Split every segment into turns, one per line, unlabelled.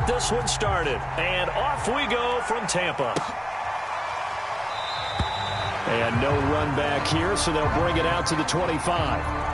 get this one started. And off we go from Tampa. And no run back here, so they'll bring it out to the 25.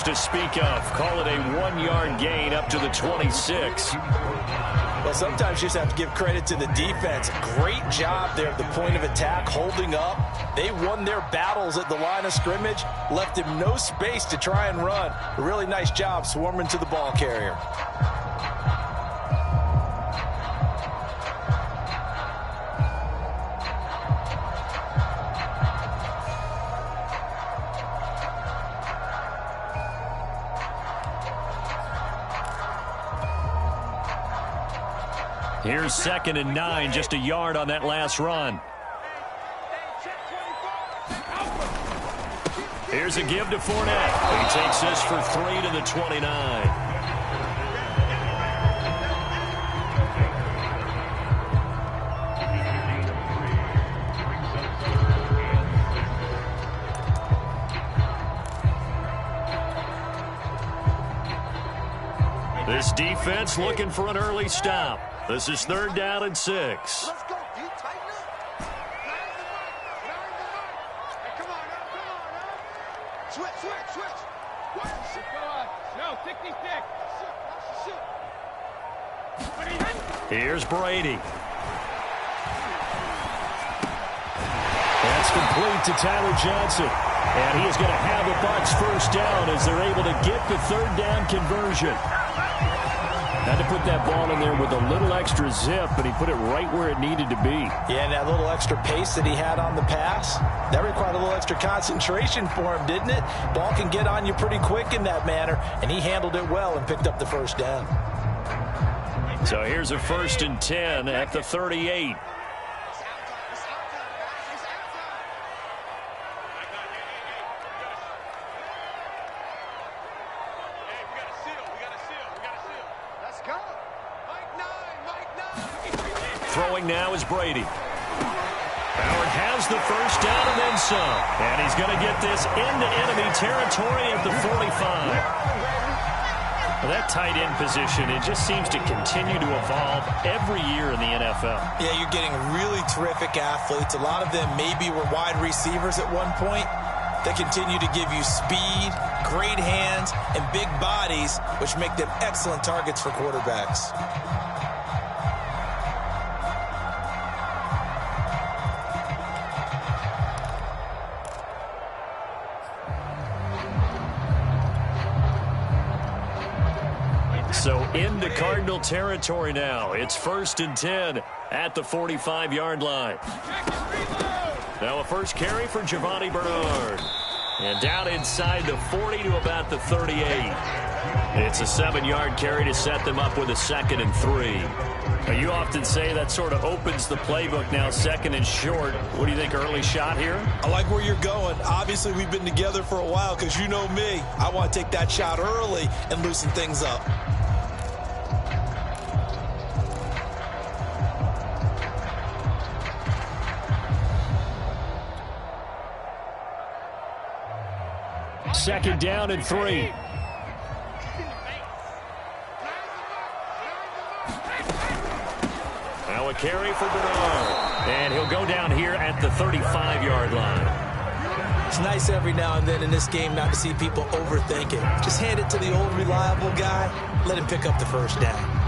To speak of. Call it a 1-yard gain up to the 26.
Well, sometimes you just have to give credit to the defense. Great job there at the point of attack, holding up. They won their battles at the line of scrimmage, left him no space to try and run. A really nice job swarming to the ball carrier.
Here's 2nd and 9, just a yard on that last run. Here's a give to Fournette. He takes this for 3 to the 29. This defense looking for an early stop. This is 3rd down and 6.
Let's go. You tighten up. Nine the mark. Hey, come on now. Switch. Watch the shit. Go on. No, 66. Shit.
Here's Brady. That's complete to Tyler Johnson. And he is going to have the Bucs first down as they're able to get the 3rd down conversion. Had to put that ball in there with a little extra zip, but he put it right where it needed to be.
Yeah, and that little extra pace that he had on the pass, that required a little extra concentration for him, didn't it? Ball can get on you pretty quick in that manner, and he handled it well and picked up the first down.
So here's a 1st and 10 at the 38. Throwing now is Brady. Howard has the first down and then some. And he's going to get this into enemy territory at the 45. Well, that tight end position, it just seems to continue to evolve every year in the NFL.
Yeah, you're getting really terrific athletes. A lot of them maybe were wide receivers at one point. They continue to give you speed, great hands, and big bodies, which make them excellent targets for quarterbacks.
So into Cardinal territory now. It's 1st and 10 at the 45-yard line. Now a first carry for Giovanni Bernard. And down inside the 40 to about the 38. It's a 7-yard carry to set them up with a 2nd and 3. Now you often say that sort of opens the playbook now, 2nd and short. What do you think, early shot here?
I like where you're going. Obviously, we've been together for a while because you know me. I want to take that shot early and loosen things up.
Second down and 3. Now a carry for Bernard. And he'll go down here at the 35-yard line.
It's nice every now and then in this game not to see people overthink it. Just hand it to the old reliable guy. Let him pick up the first down.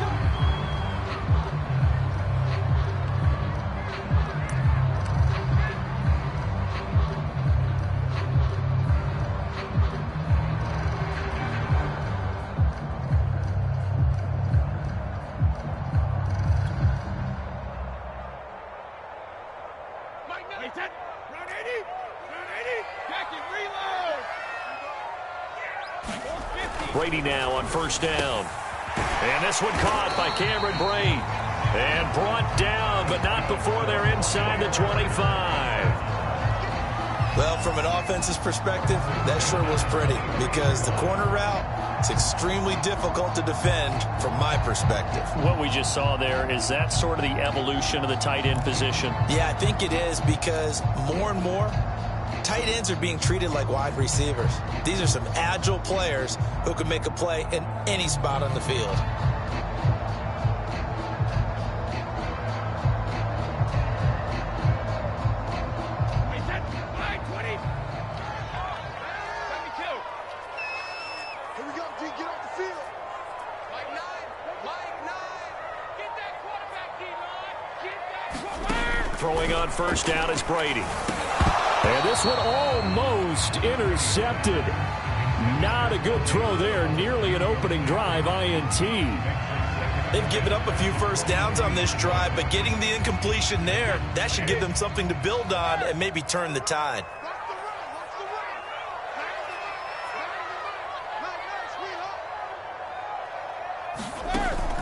Brady now on first down. And this one caught by Cameron Brate. And brought down, but not before they're inside the 25.
Well, from an offense's perspective, that sure was pretty because the corner route, it's extremely difficult to defend from my perspective.
What we just saw there, is that sort of the evolution of the tight end position?
Yeah, I think it is because more and more, tight ends are being treated like wide receivers. These are some agile players who can make a play in any spot on the field.
Throwing on first down is Brady. And this one almost intercepted. Not a good throw there. Nearly an opening drive INT.
They've given up a few first downs on this drive, but getting the incompletion there, that should give them something to build on and maybe turn the tide.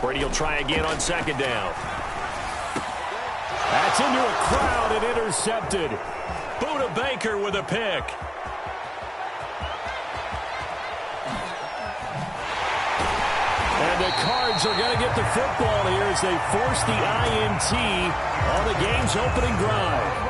Brady will try again on second down. That's into a crowd and intercepted. Buda Baker with a pick. And the Cards are going to get the football here as they force the INT on the game's opening drive.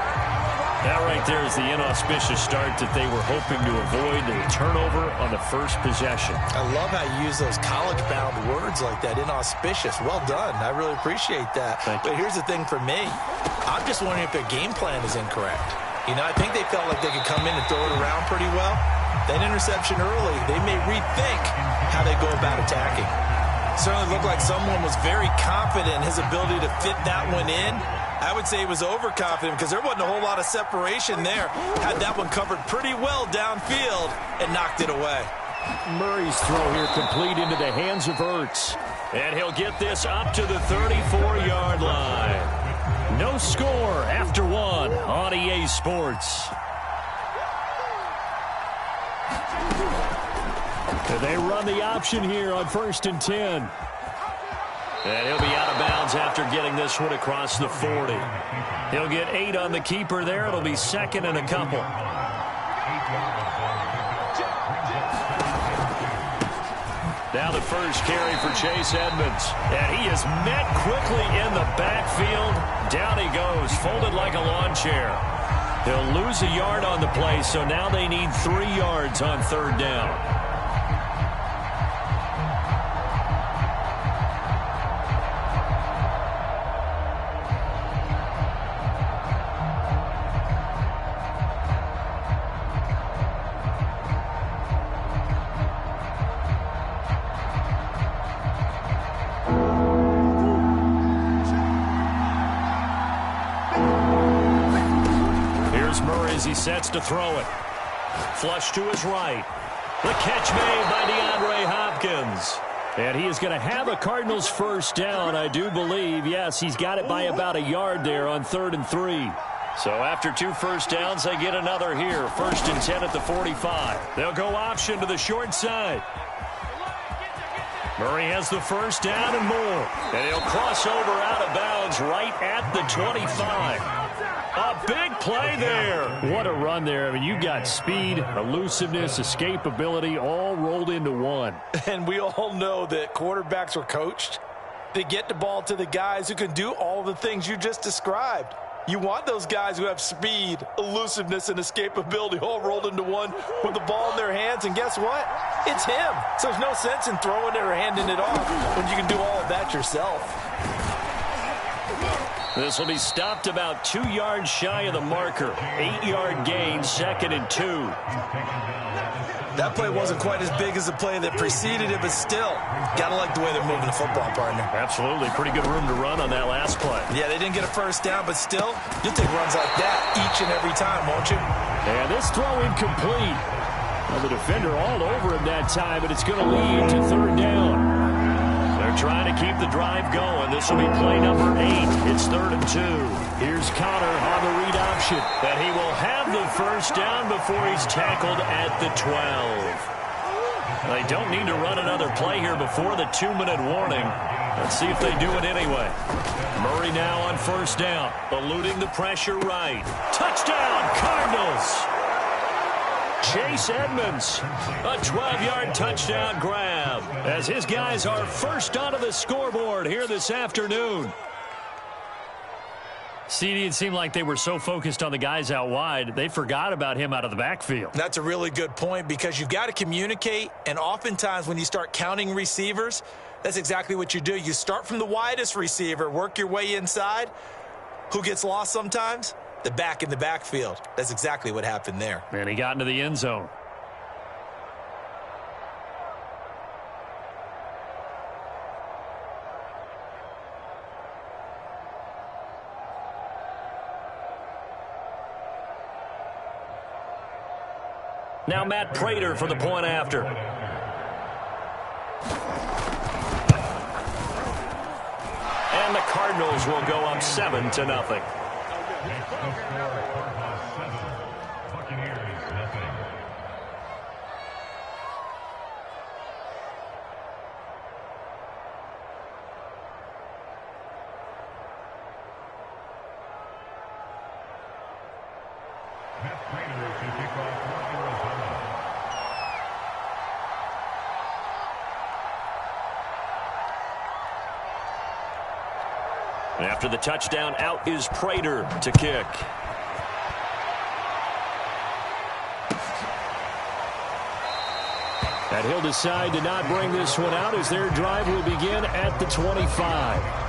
That right there is the inauspicious start that they were hoping to avoid, the turnover on the first possession.
I love how you use those college-bound words like that, inauspicious. Well done. I really appreciate that. But here's the thing for me. I'm just wondering if their game plan is incorrect. You know, I think they felt like they could come in and throw it around pretty well. That interception early, they may rethink how they go about attacking. Certainly looked like someone was very confident in his ability to fit that one in. I would say he was overconfident because there wasn't a whole lot of separation there. Had that one covered pretty well downfield and knocked it away.
Murray's throw here complete into the hands of Ertz. And he'll get this up to the 34-yard line. No score after one on EA Sports. They run the option here on 1st and 10. And he'll be out of bounds after getting this one across the 40. He'll get 8 on the keeper there. It'll be second and a couple. Now the first carry for Chase Edmonds. And he is met quickly in the backfield. Down he goes, folded like a lawn chair. He'll lose a yard on the play, so now they need 3 yards on third down. He sets to throw it. Flush to his right. The catch made by DeAndre Hopkins. And he is going to have a Cardinals first down, I do believe. Yes, he's got it by about a yard there on 3rd and 3. So after 2 first downs, they get another here. 1st and 10 at the 45. They'll go option to the short side. Murray has the first down and more. And he'll cross over out of bounds right at the 25. A big play there. What a run there. I mean, you got speed, elusiveness, escapability all rolled into one.
And we all know that quarterbacks are coached to get the ball to the guys who can do all the things you just described. You want those guys who have speed, elusiveness, and escapability all rolled into one with the ball in their hands. And guess what? It's him. So there's no sense in throwing it or handing it off when you can do all of that yourself.
This will be stopped about 2 yards shy of the marker. 8-yard gain, 2nd and 2.
That play wasn't quite as big as the play that preceded it, but still, gotta like the way they're moving the football, partner.
Absolutely. Pretty good room to run on that last play.
Yeah, they didn't get a first down, but still, you'll take runs like that each and every time, won't you?
And this throw incomplete. Well, the defender all over him that time, but it's going to lead to 3rd down. They're trying to keep the drive going. This will be play number 8. It's 3rd and 2. Here's Connor on the read option. And he will have the first down before he's tackled at the 12. They don't need to run another play here before the 2-minute warning. Let's see if they do it anyway. Murray now on first down, eluding the pressure right. Touchdown, Cardinals! Chase Edmonds, a 12-yard touchdown grab, as his guys are first onto the scoreboard here this afternoon. CD, it seemed like they were so focused on the guys out wide, they forgot about him out of the backfield.
That's a really good point, because you've got to communicate, and oftentimes when you start counting receivers, that's exactly what you do. You start from the widest receiver, work your way inside. Who gets lost sometimes? The back in the backfield. That's exactly what happened there.
And he got into the end zone. Now Matt Prater for the point after. And the Cardinals will go up 7-0. After the touchdown, out is Prater to kick. And he'll decide to not bring this one out as their drive will begin at the 25.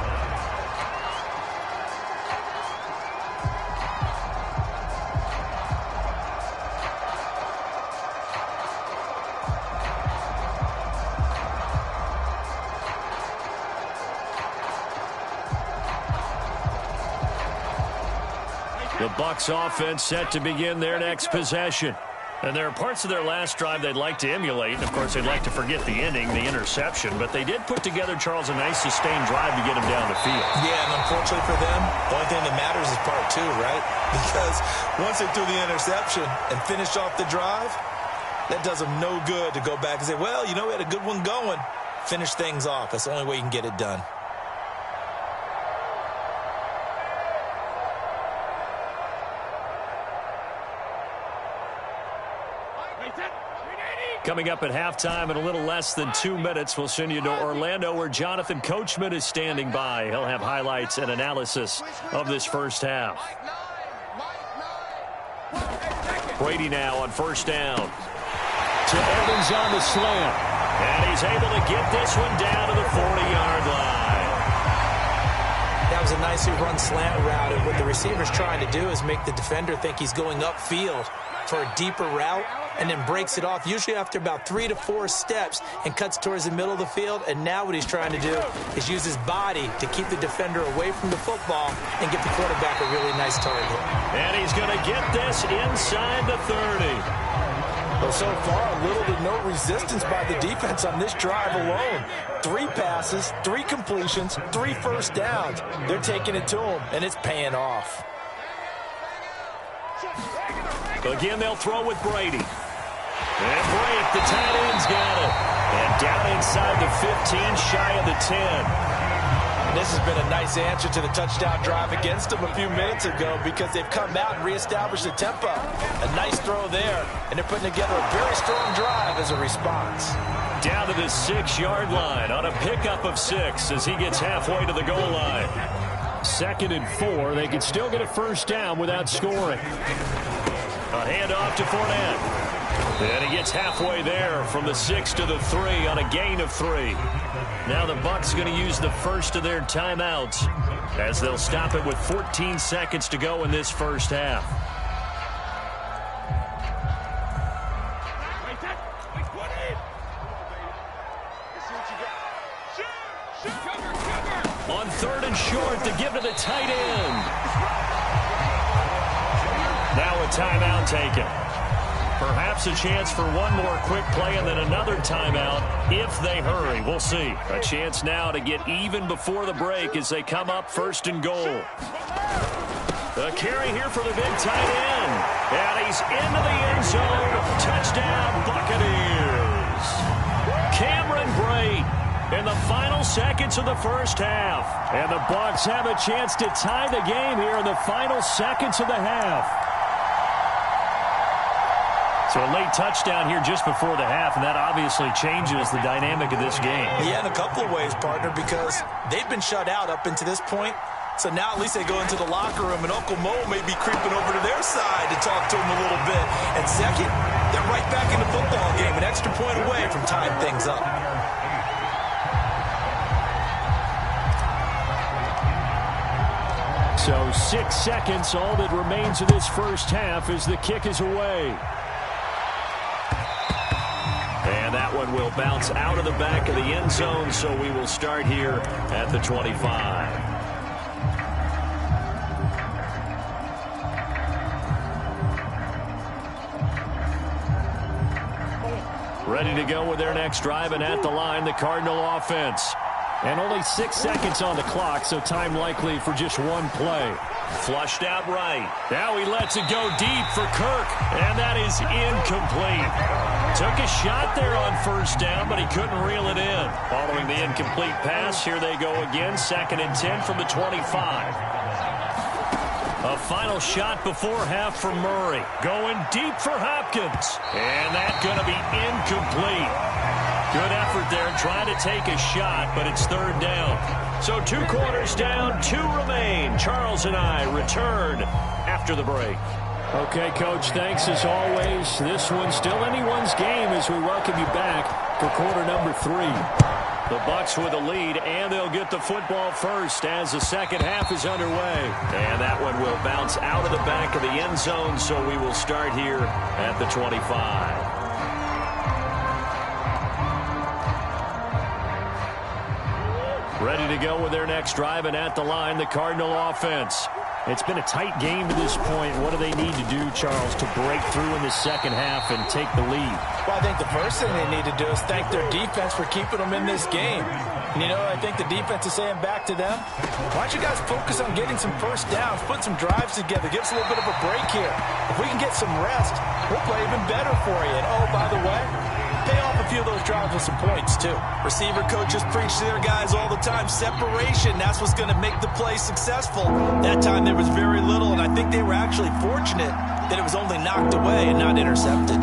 The Bucs offense set to begin their next possession. And there are parts of their last drive they'd like to emulate. And, of course, they'd like to forget the ending, the interception. But they did put together, Charles, a nice sustained drive to get him down the field.
Yeah, and unfortunately for them, the only thing that matters is part two, right? Because once they threw the interception and finished off the drive, that does them no good to go back and say, well, you know, we had a good one going. Finish things off. That's the only way you can get it done.
Coming up at halftime in a little less than 2 minutes, we'll send you to Orlando where Jonathan Coachman is standing by. He'll have highlights and analysis of this first half. Brady now on first down. To Evans on the slant. And he's able to get this one down to the 40-yard line.
That was a nicely run slant route. And what the receiver's trying to do is make the defender think he's going upfield for a deeper route, and then breaks it off, usually after about 3 to 4 steps, and cuts towards the middle of the field. And now what he's trying to do is use his body to keep the defender away from the football and get the quarterback a really nice target.
And he's going to get this inside the 30.
Well, so far, little to no resistance by the defense on this drive alone. 3 passes, 3 completions, 3 first downs. They're taking it to him, and it's paying off.
Again, they'll throw with Brady. And Brady, the tight end's got it. And down inside the 15, shy of the 10.
And this has been a nice answer to the touchdown drive against them a few minutes ago, because they've come out and reestablished the tempo. A nice throw there, and they're putting together a very strong drive as a response.
Down to the 6-yard line on a pickup of 6 as he gets halfway to the goal line. 2nd and 4. They could still get a first down without scoring. A handoff to Fournette. And he gets halfway there from the 6 to the 3 on a gain of 3. Now the Bucs going to use the first of their timeouts as they'll stop it with 14 seconds to go in this first half. On 3rd and short, to give to the tight end. Now a timeout taken. Perhaps a chance for one more quick play and then another timeout if they hurry. We'll see. A chance now to get even before the break as they come up 1st and goal. A carry here for the big tight end. And he's into the end zone. Touchdown, Buccaneers. Cameron Brate in the final seconds of the first half.
And the Bucs have a chance to tie the game here in the final seconds of the half.
So a late touchdown here just before the half, and that obviously changes the dynamic of this game.
Yeah, in a couple of ways, partner, because they've been shut out up until this point. So now at least they go into the locker room, and Uncle Mo may be creeping over to their side to talk to him a little bit. And second, they're right back in the football game, an extra point away from tying things up.
So 6 seconds, all that remains of this first half as the kick is away.
And that one will bounce out of the back of the end zone, so we will start here at the 25. Ready to go with their next drive, and at the line, the Cardinal offense.
And only 6 seconds on the clock, so time likely for just one play.
Flushed out right. Now he lets it go deep for Kirk, and that is incomplete. Took a shot there on first down, but he couldn't reel it in. Following the incomplete pass, here they go again, 2nd and 10 from the 25. A final shot before half for Murray. Going deep for Hopkins. And that's going to be incomplete. Good effort there trying to take a shot, but it's 3rd down. So 2 quarters down, 2 remain. Charles and I return after the break.
Okay, Coach, thanks as always. This one's still anyone's game as we welcome you back for quarter number 3.
The Bucs with a lead, and they'll get the football first as the second half is underway. And that one will bounce out of the back of the end zone, so we will start here at the 25. Ready to go with their next drive, and at the line, the Cardinal offense.
It's been a tight game to this point. What do they need to do, Charles, to break through in the second half and take the lead?
Well, I think the first thing they need to do is thank their defense for keeping them in this game. And, you know, I think the defense is saying back to them, why don't you guys focus on getting some first downs, put some drives together, give us a little bit of a break here. If we can get some rest, we'll play even better for you. And, oh, by the way, pay off a few of those drives with some points, too. Receiver coaches preach to their guys all the time. Separation, that's what's going to make the play successful. That time there was very little, and I think they were actually fortunate that it was only knocked away and not intercepted.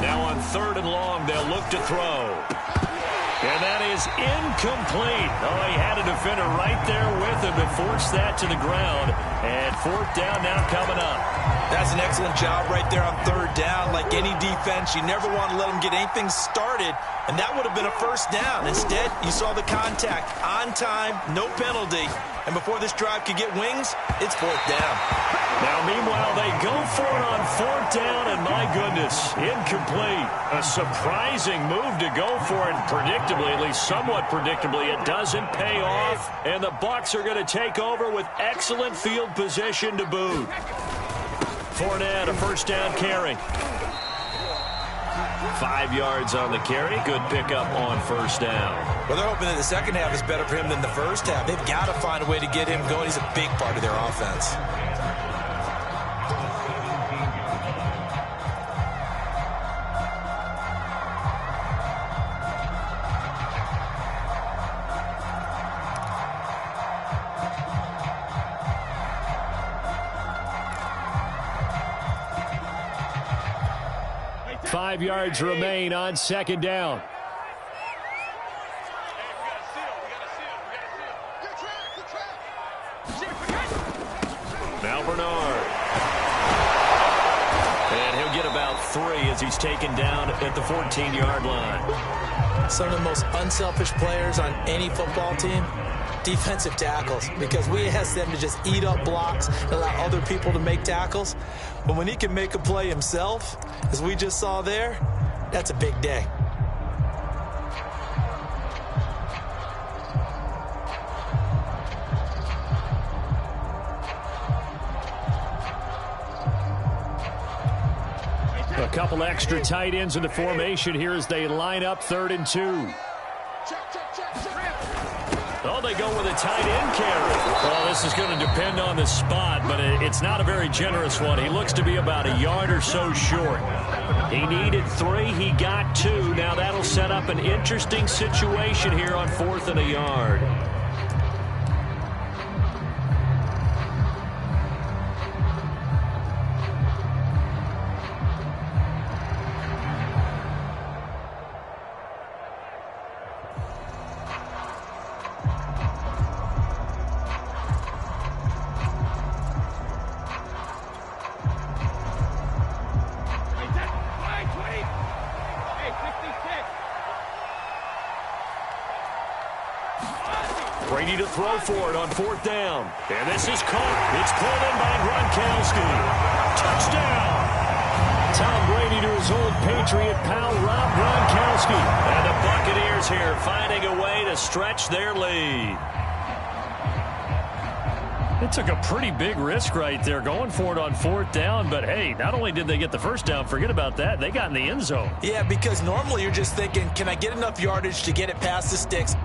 Now on 3rd and long, they'll look to throw. And that is incomplete. Oh, he had a defender right there with him to force that to the ground. And 4th down now coming up.
That's an excellent job right there on 3rd down. Like any defense, you never want to let them get anything started, and that would have been a first down. Instead, you saw the contact on time, no penalty, and before this drive could get wings, it's 4th down.
Now, meanwhile, they go for it on 4th down, and my goodness, incomplete. A surprising move to go for it, predictably, at least somewhat predictably, it doesn't pay off, and the Bucs are going to take over with excellent field position to boot. Fournette, a first down carry. 5 yards on the carry. Good pickup on first down.
Well, they're hoping that the second half is better for him than the first half. They've got to find a way to get him going. He's a big part of their offense.
Five yards remain on 2nd down.
Now Bernard. And he'll get about 3 as he's taken down at the 14-yard line.
Some of the most unselfish players on any football team, defensive tackles, because we ask them to just eat up blocks and allow other people to make tackles. But when he can make a play himself, as we just saw there, that's a big day.
A couple extra tight ends in the formation here as they line up 3rd and 2.
Oh, they go with a tight end carry. Well, this is going to depend on the spot, but it's not a very generous one. He looks to be about a yard or so short.
He needed 3. He got 2. Now that'll set up an interesting situation here on 4th and a yard.
Brady to throw for it on 4th down. And this is caught. It's pulled in by Gronkowski. Touchdown!
Tom Brady to his old Patriot pal, Rob Gronkowski.
And the Buccaneers here finding a way to stretch their lead. They took a pretty big risk right there going for it on 4th down. But, hey, not only did they get the first down, forget about that, they got in the end zone.
Yeah, because normally you're just thinking, can I get enough yardage to get it past the sticks?